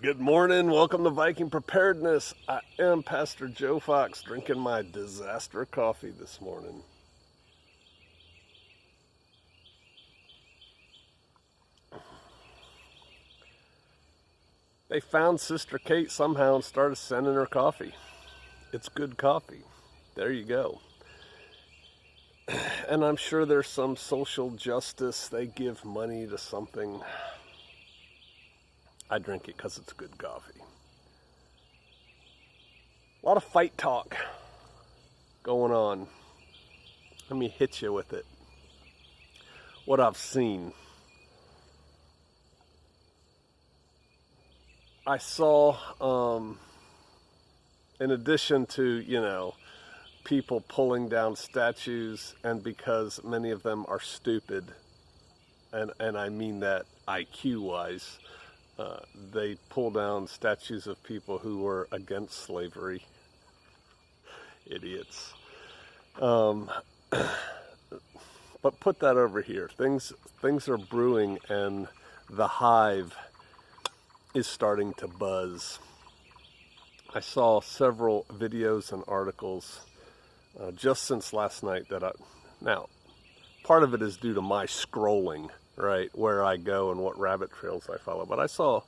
Good morning. Welcome to Viking Preparedness. I am Pastor Joe Fox drinking my disaster coffee this morning. They found Sister Kate somehow and started sending her coffee. It's good coffee. There you go. And I'm sure there's some social justice. They give money to something. I drink it because it's good coffee. A lot of fight talk going on. Let me hit you with it. What I've seen. I saw, in addition to, people pulling down statues, and because many of them are stupid, and I mean that IQ-wise, they pull down statues of people who were against slavery. Idiots. But put that over here. Things are brewing, and the hive is starting to buzz. I saw several videos and articles just since last night now, part of it is due to my scrolling, right, where I go and what rabbit trails I follow. But I saw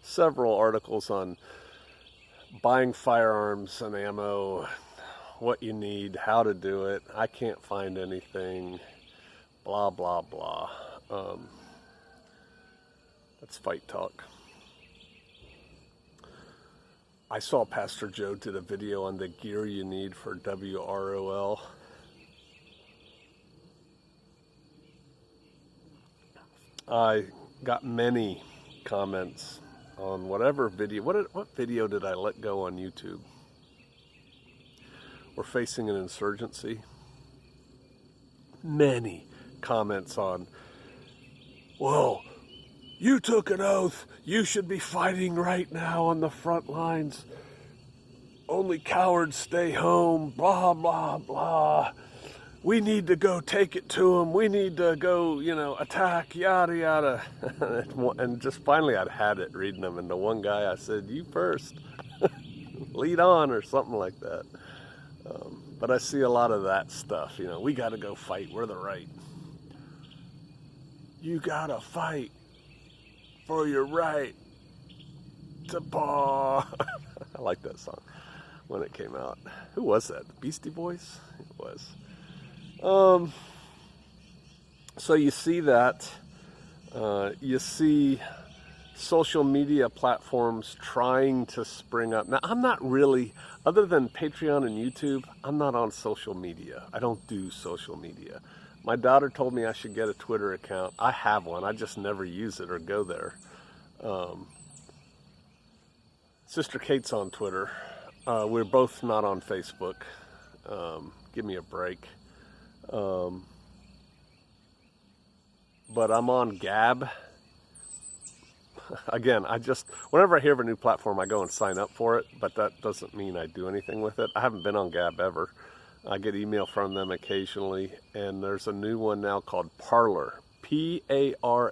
several articles on buying firearms and ammo, what you need, how to do it. I can't find anything, blah, blah, blah. That's fight talk. I saw Pastor Joe did a video on the gear you need for WROL. I got many comments on whatever video. What video did I let go on YouTube? We're facing an insurgency. Many comments on, whoa, you took an oath. You should be fighting right now on the front lines. Only cowards stay home. Blah, blah, blah. We need to go take it to them. We need to go, attack, yada, yada. And just finally I'd had it reading them. And the one guy, I said, you first. Lead on or something like that. But I see a lot of that stuff. We got to go fight. We're the right. You got to fight for your right to paw. I like that song when it came out. Who was that? The Beastie Boys? It was. So you see that. You see social media platforms trying to spring up. Now, I'm not really, other than Patreon and YouTube, I'm not on social media. I don't do social media. My daughter told me I should get a Twitter account. I have one. I just never use it or go there. Sister Kate's on Twitter. We're both not on Facebook. Give me a break. But I'm on Gab. Again, whenever I hear of a new platform, I go and sign up for it, but that doesn't mean I do anything with it. I haven't been on Gab ever. I get email from them occasionally, and there's a new one now called Parler, Parler,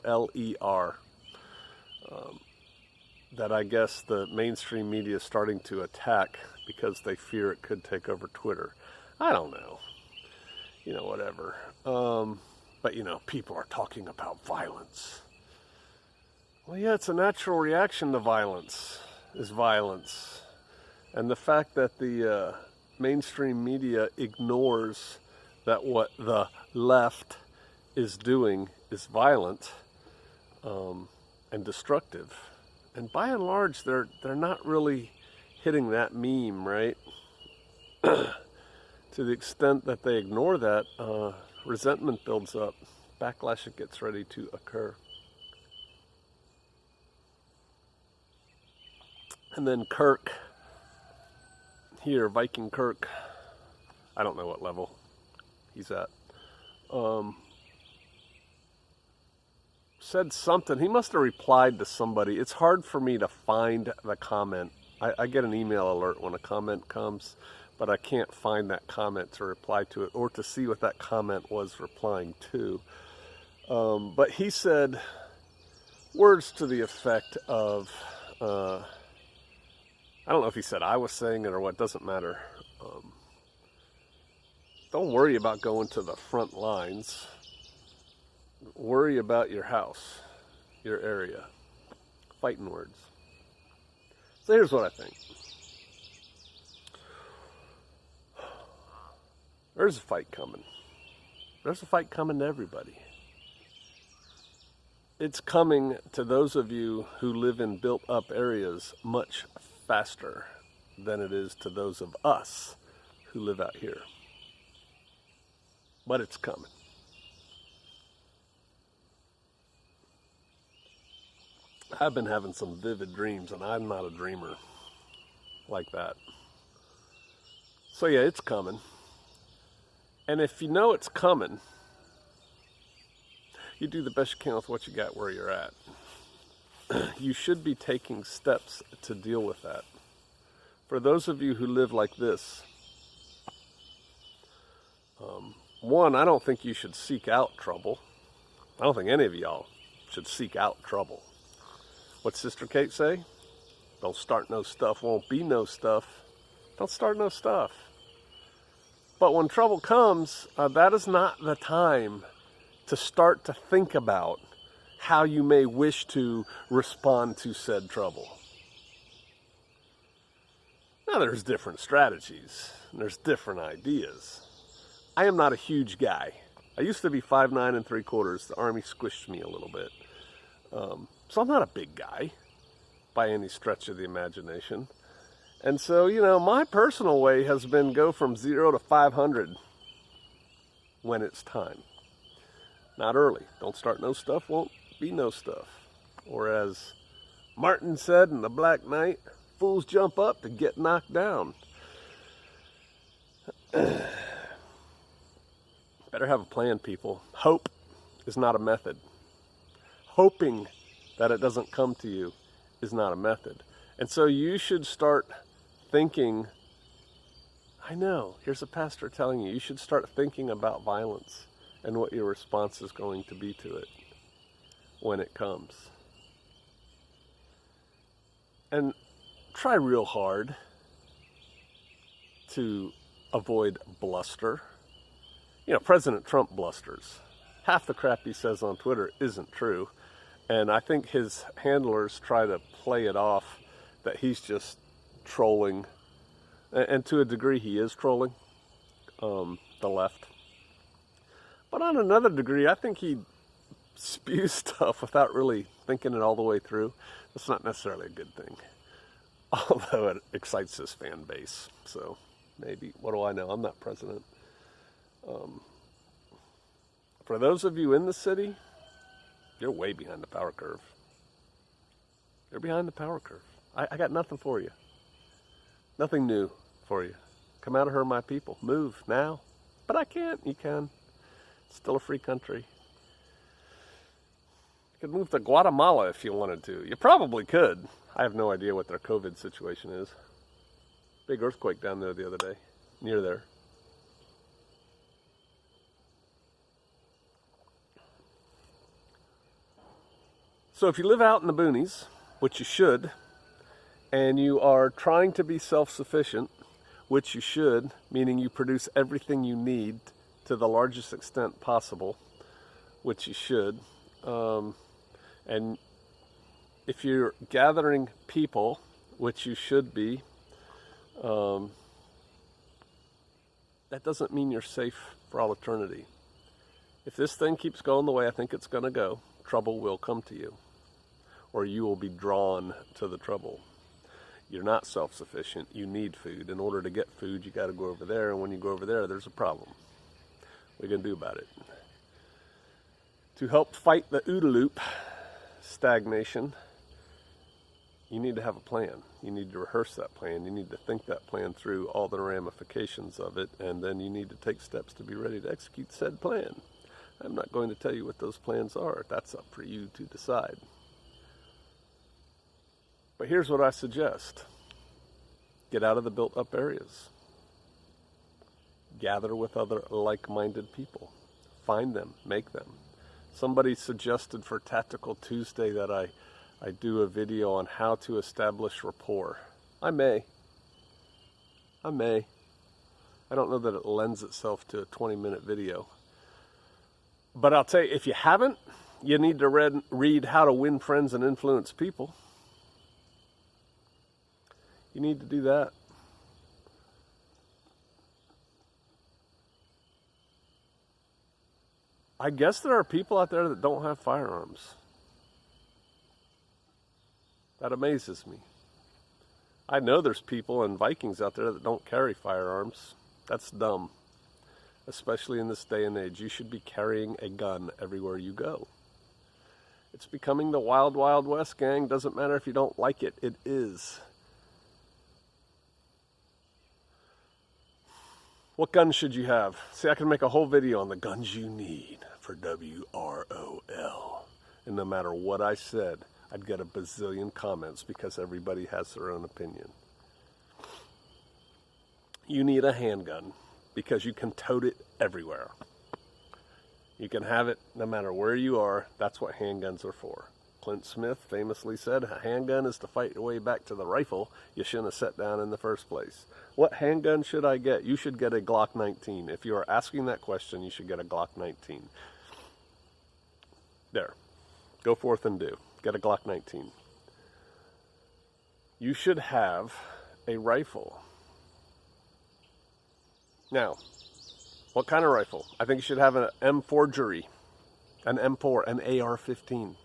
that I guess the mainstream media is starting to attack because they fear it could take over Twitter. I don't know. Whatever. But, people are talking about violence. Well, yeah, it's a natural reaction to violence, is violence. And the fact that the mainstream media ignores that what the left is doing is violent and destructive. And by and large, they're not really hitting that meme, right? To the extent that they ignore that, resentment builds up. Backlash gets ready to occur. And then Kirk, here, Viking Kirk, I don't know what level he's at, said something. He must have replied to somebody. It's hard for me to find the comment. I get an email alert when a comment comes, but I can't find that comment to reply to it or to see what that comment was replying to. But he said words to the effect of, I don't know if he said I was saying it or what, doesn't matter. Don't worry about going to the front lines. Worry about your house, your area. Fighting words. So here's what I think. There's a fight coming. There's a fight coming to everybody. It's coming to those of you who live in built-up areas much faster than it is to those of us who live out here. But it's coming. I've been having some vivid dreams, and I'm not a dreamer like that. So yeah, it's coming. And if you know it's coming, you do the best you can with what you got where you're at. You should be taking steps to deal with that. For those of you who live like this, one, I don't think you should seek out trouble. I don't think any of y'all should seek out trouble. What's Sister Kate say? Don't start no stuff, won't be no stuff. Don't start no stuff. But when trouble comes, that is not the time to start to think about how you may wish to respond to said trouble. Now there's different strategies, and there's different ideas. I am not a huge guy. I used to be 5'9" and 3/4. The Army squished me a little bit. So I'm not a big guy by any stretch of the imagination. And so, my personal way has been go from 0 to 500 when it's time. Not early. Don't start no stuff, won't be no stuff. Or as Martin said in The Black Knight, fools jump up to get knocked down. Better have a plan, people. Hope is not a method. Hoping that it doesn't come to you is not a method. And so you should start thinking, I know, here's a pastor telling you should start thinking about violence and what your response is going to be to it when it comes. And try real hard to avoid bluster. President Trump blusters. Half the crap he says on Twitter isn't true. And I think his handlers try to play it off that he's just trolling. And to a degree, he is trolling the left. But on another degree, I think he spews stuff without really thinking it all the way through. That's not necessarily a good thing. Although it excites his fan base. So maybe, what do I know? I'm not president. For those of you in the city, you're way behind the power curve. You're behind the power curve. I got nothing for you. Nothing new for you. Come out of her, my people. Move now. But I can't. You can. It's still a free country. You could move to Guatemala if you wanted to. You probably could. I have no idea what their COVID situation is. Big earthquake down there the other day. Near there. So if you live out in the boonies, which you should, and you are trying to be self-sufficient, which you should, meaning you produce everything you need to the largest extent possible, which you should, and if you're gathering people, which you should be, that doesn't mean you're safe for all eternity. If this thing keeps going the way I think it's going to go, trouble will come to you, or you will be drawn to the trouble. You're not self-sufficient. You need food. In order to get food, you got to go over there, and when you go over there, there's a problem. What are you going to do about it? To help fight the OODA loop, stagnation, you need to have a plan. You need to rehearse that plan. You need to think that plan through, all the ramifications of it, and then you need to take steps to be ready to execute said plan. I'm not going to tell you what those plans are. That's up for you to decide. But here's what I suggest. Get out of the built-up areas. Gather with other like-minded people. Find them. Make them. Somebody suggested for Tactical Tuesday that I I do a video on how to establish rapport. I may. I don't know that it lends itself to a 20-minute video. But I'll tell you, if you haven't, you need to read How to Win Friends and Influence People. You need to do that. I guess there are people out there that don't have firearms. That amazes me. I know there's people and Vikings out there that don't carry firearms. That's dumb. Especially in this day and age. You should be carrying a gun everywhere you go. It's becoming the wild, wild west, gang. Doesn't matter if you don't like it. It is. What guns should you have? See, I can make a whole video on the guns you need for WROL. And no matter what I said, I'd get a bazillion comments because everybody has their own opinion. You need a handgun because you can tote it everywhere. You can have it no matter where you are. That's what handguns are for. Clint Smith famously said, a handgun is to fight your way back to the rifle you shouldn't have set down in the first place. What handgun should I get? You should get a Glock 19. If you are asking that question, you should get a Glock 19. There. Go forth and do. Get a Glock 19. You should have a rifle. Now, what kind of rifle? I think you should have an M4 jury, an M4, an AR-15.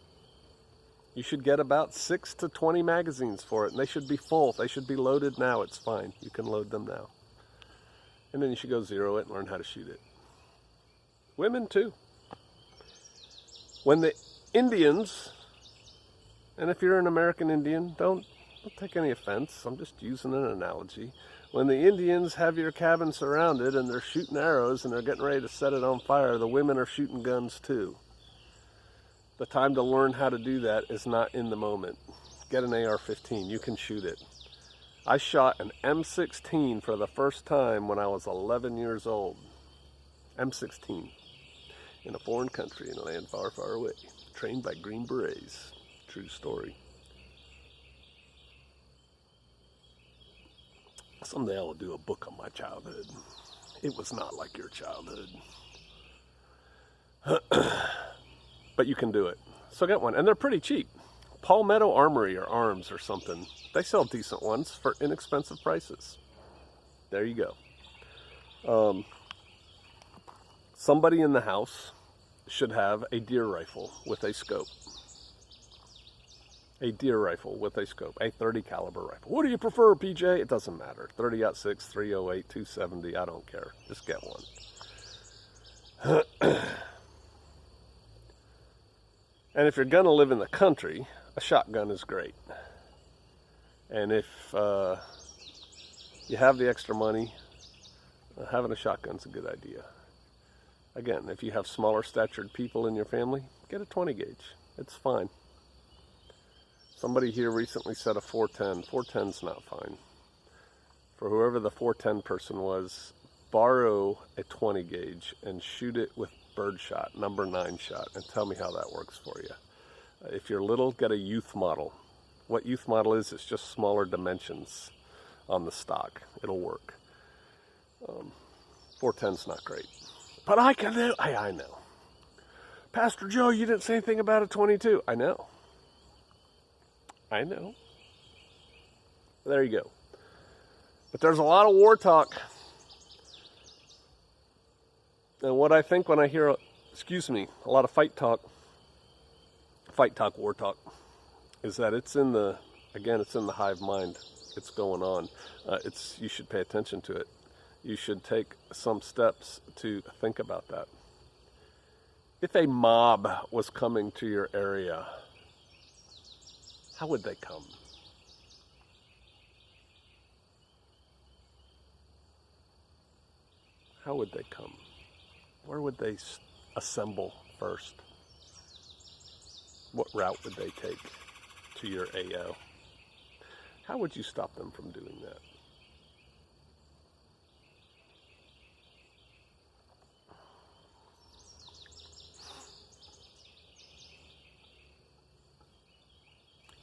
You should get about 6 to 20 magazines for it, and they should be full. They should be loaded now. It's fine. You can load them now. And then you should go zero it and learn how to shoot it. Women, too. When the Indians, and if you're an American Indian, don't take any offense. I'm just using an analogy. When the Indians have your cabin surrounded and they're shooting arrows and they're getting ready to set it on fire, the women are shooting guns too. The time to learn how to do that is not in the moment. Get an AR-15. You can shoot it. I shot an M16 for the first time when I was 11 years old. M16. In a foreign country in a land far, far away. Trained by Green Berets. True story. Someday I will do a book on my childhood. It was not like your childhood. But you can do it. So get one. And they're pretty cheap. Palmetto Armory or Arms or something. They sell decent ones for inexpensive prices. There you go. Somebody in the house should have a deer rifle with a scope. A deer rifle with a scope. A 30 caliber rifle. What do you prefer, PJ? It doesn't matter. 30-06, 308, 270. I don't care. Just get one. And if you're going to live in the country, a shotgun is great. And if you have the extra money, having a shotgun's a good idea. Again, if you have smaller statured people in your family, get a 20 gauge. It's fine. Somebody here recently said a 410. 410's not fine. For whoever the 410 person was, borrow a 20 gauge and shoot it with birdshot, number 9 shot, and tell me how that works for you. If you're little, get a youth model. What youth model is, it's just smaller dimensions on the stock. It'll work. 410's not great. But I can do, I know. Pastor Joe, you didn't say anything about a 22. I know. There you go. But there's a lot of war talk. And what I think when I hear, a lot of fight talk, war talk, is that it's in the hive mind. It's going on. You should pay attention to it. You should take some steps to think about that. If a mob was coming to your area, how would they come? How would they come? Where would they assemble first? What route would they take to your AO? How would you stop them from doing that?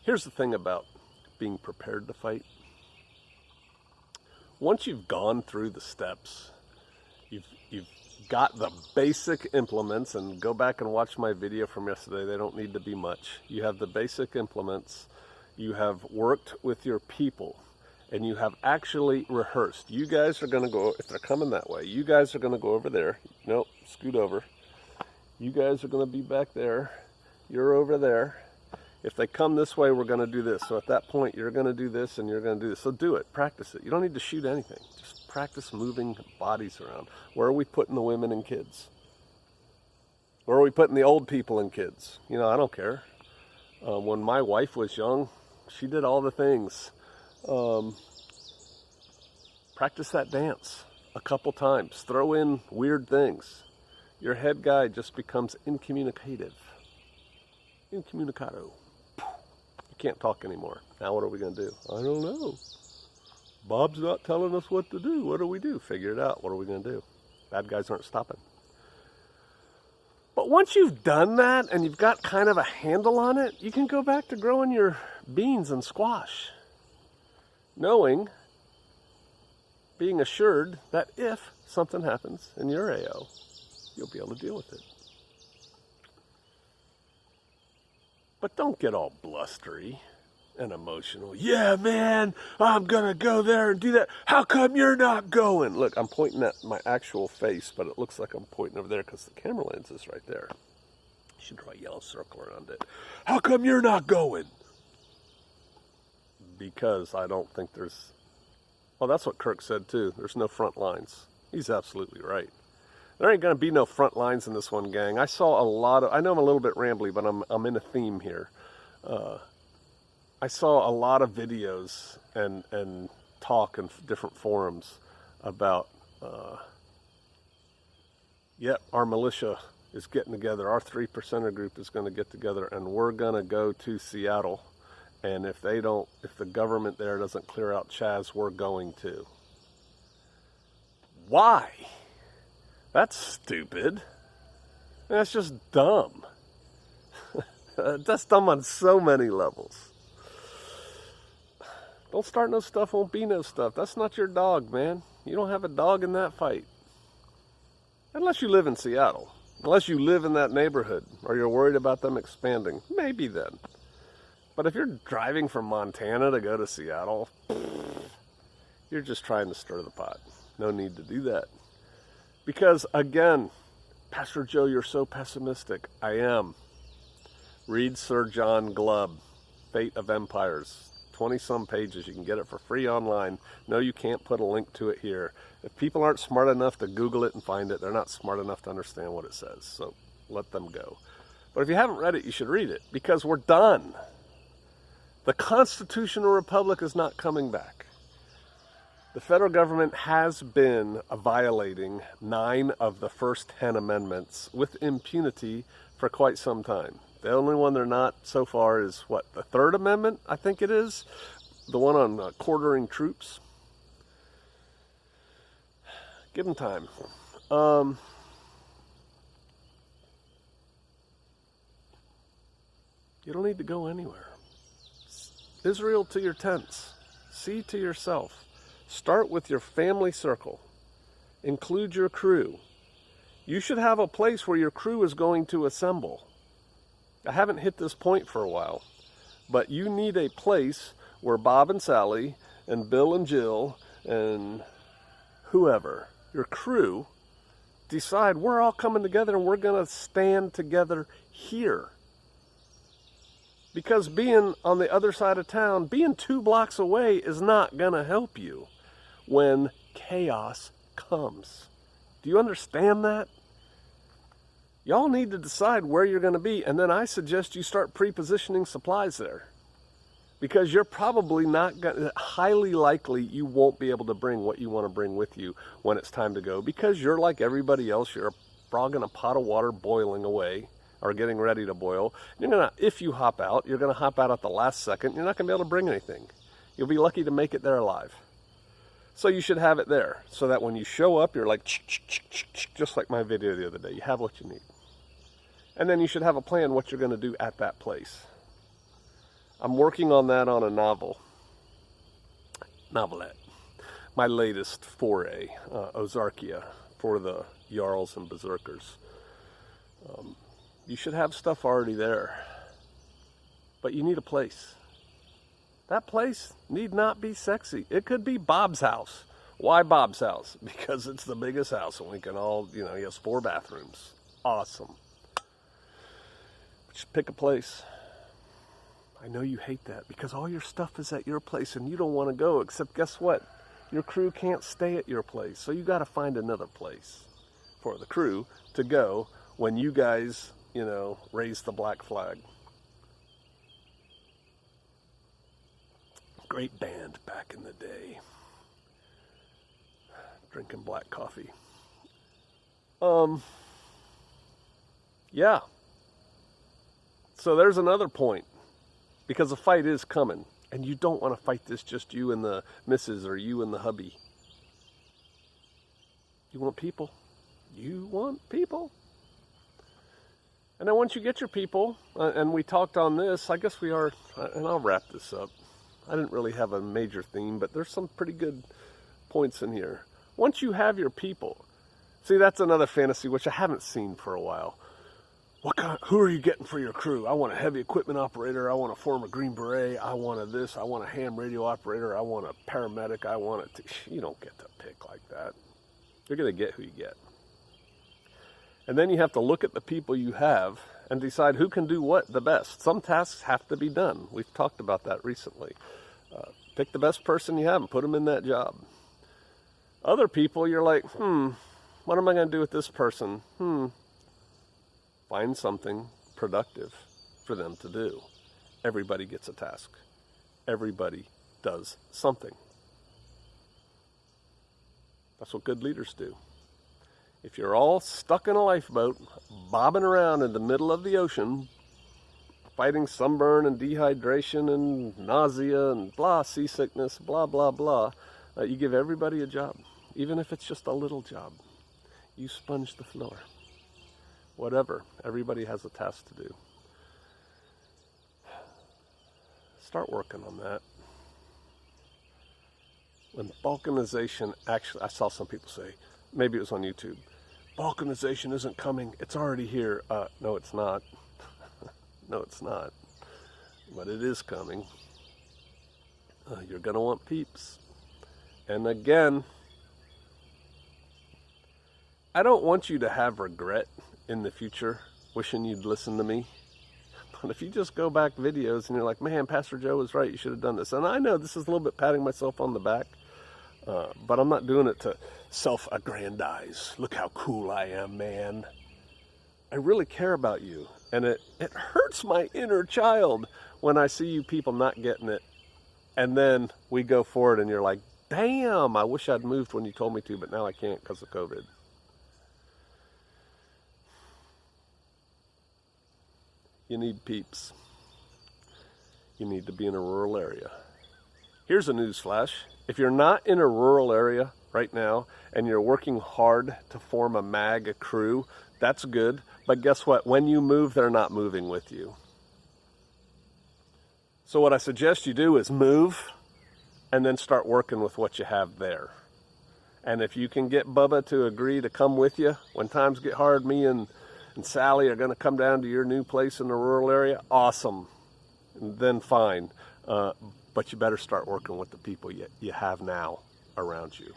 Here's the thing about being prepared to fight. Once you've gone through the steps, you've got the basic implements, and go back and watch my video from yesterday. They don't need to be much. You have the basic implements. You have worked with your people, and you have actually rehearsed. You guys are going to go, if they're coming that way, you guys are going to go over there. Nope, scoot over. You guys are going to be back there. You're over there. If they come this way, we're going to do this. So at that point, you're going to do this and you're going to do this. So do it. Practice it. You don't need to shoot anything. Just practice moving bodies around. Where are we putting the women and kids? Where are we putting the old people and kids? You know, I don't care. When my wife was young, she did all the things. Practice that dance a couple times. Throw in weird things. Your head guy just becomes incommunicative. Incommunicado. You can't talk anymore. Now what are we going to do? I don't know. Bob's not telling us what to do. What do we do? Figure it out. What are we going to do? Bad guys aren't stopping. But once you've done that and you've got kind of a handle on it, you can go back to growing your beans and squash. Knowing, being assured that if something happens in your AO, you'll be able to deal with it. But don't get all blustery and emotional. Yeah, man, I'm going to go there and do that. How come you're not going? Look, I'm pointing at my actual face, but it looks like I'm pointing over there because the camera lens is right there. You should draw a yellow circle around it. How come you're not going? Because I don't think there's... Well, that's what Kirk said too. There's no front lines. He's absolutely right. There ain't going to be no front lines in this one, gang. I saw a lot of... I know I'm a little bit rambly, but I'm in a theme here. I saw a lot of videos and talk in different forums about, our militia is getting together. Our 3%er group is going to get together, and we're going to go to Seattle. And if the government there doesn't clear out Chaz, we're going to. Why? That's stupid. That's just dumb. That's dumb on so many levels. Don't start no stuff, won't be no stuff. That's not your dog, man. You don't have a dog in that fight. Unless you live in Seattle. Unless you live in that neighborhood, or you're worried about them expanding. Maybe then. But if you're driving from Montana to go to Seattle, you're just trying to stir the pot. No need to do that. Because, again, Pastor Joe, you're so pessimistic. I am. Read Sir John Glubb, Fate of Empires. 20-some pages. You can get it for free online. No, you can't put a link to it here. If people aren't smart enough to Google it and find it, they're not smart enough to understand what it says. So let them go. But if you haven't read it, you should read it, because we're done. The constitutional republic is not coming back. The federal government has been violating 9 of the first 10 amendments with impunity for quite some time. The only one they're not so far is, the 3rd Amendment, I think it is? The one on quartering troops. Give them time. You don't need to go anywhere. Israel to your tents. See to yourself. Start with your family circle. Include your crew. You should have a place where your crew is going to assemble. I haven't hit this point for a while, but you need a place where Bob and Sally and Bill and Jill and whoever, your crew, decide we're all coming together and we're going to stand together here. Because being on the other side of town, being 2 blocks away is not going to help you when chaos comes. Do you understand that? Y'all need to decide where you're going to be, and then I suggest you start pre-positioning supplies there. Because you're probably highly likely you won't be able to bring what you want to bring with you when it's time to go. Because you're like everybody else, you're a frog in a pot of water boiling away, or getting ready to boil. If you hop out, you're going to hop out at the last second. You're not going to be able to bring anything. You'll be lucky to make it there alive. So you should have it there, so that when you show up, you're like, just like my video the other day. You have what you need. And then you should have a plan what you're going to do at that place. I'm working on that on a novelette. My latest foray, Ozarkia, for the Jarls and Berserkers. You should have stuff already there, but you need a place. That place need not be sexy. It could be Bob's house. Why Bob's house? Because it's the biggest house and we can all, he has 4 bathrooms. Awesome. Just pick a place. I know you hate that because all your stuff is at your place and you don't want to go, except guess what? Your crew can't stay at your place. So you got to find another place for the crew to go when you guys, raise the black flag. Great band back in the day. Drinking black coffee. Yeah. So there's another point. Because a fight is coming. And you don't want to fight this just you and the missus or you and the hubby. You want people. You want people. And then once you get your people, and we talked on this, I guess we are, and I'll wrap this up. I didn't really have a major theme, but there's some pretty good points in here. Once you have your people, see, that's another fantasy which I haven't seen for a while. Who are you getting for your crew? I want a heavy equipment operator. I want a former Green Beret. I want a this. I want a ham radio operator. I want a paramedic. You don't get to pick like that. You're going to get who you get. And then you have to look at the people you have and decide who can do what the best. Some tasks have to be done. We've talked about that recently. Pick the best person you have and put them in that job. Other people, you're like, what am I going to do with this person? Find something productive for them to do. Everybody gets a task. Everybody does something. That's what good leaders do. If you're all stuck in a lifeboat, bobbing around in the middle of the ocean, fighting sunburn and dehydration and nausea and seasickness, blah, blah, blah, you give everybody a job, even if it's just a little job. You sponge the floor. Whatever. Everybody has a task to do. Start working on that. When balkanization actually, I saw some people say, maybe it was on YouTube, balkanization isn't coming, it's already here. No, it's not. No, it's not. But it is coming. You're going to want peeps. And again, I don't want you to have regret in the future, wishing you'd listen to me. But if you just go back videos and you're like, man, Pastor Joe was right, you should have done this. And I know this is a little bit patting myself on the back, but I'm not doing it to self-aggrandize. Look how cool I am, man. I really care about you. And it hurts my inner child when I see you people not getting it. And then we go forward and you're like, damn, I wish I'd moved when you told me to, but now I can't because of COVID. You need peeps. You need to be in a rural area. Here's a news flash. If you're not in a rural area right now and you're working hard to form a MAG crew, that's good. But guess what? When you move, they're not moving with you. So what I suggest you do is move and then start working with what you have there. And if you can get Bubba to agree to come with you when times get hard, me and Sally are going to come down to your new place in the rural area, awesome. And then fine. But you better start working with the people you have now around you.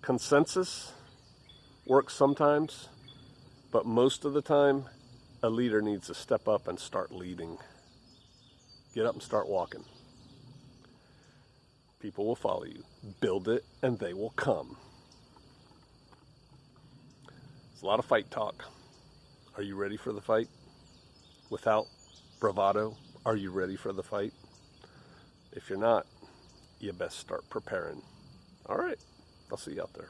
Consensus works sometimes, but most of the time, a leader needs to step up and start leading. Get up and start walking. People will follow you. Build it, and they will come. It's a lot of fight talk. Are you ready for the fight? Without bravado, are you ready for the fight? If you're not, you best start preparing. All right, I'll see you out there.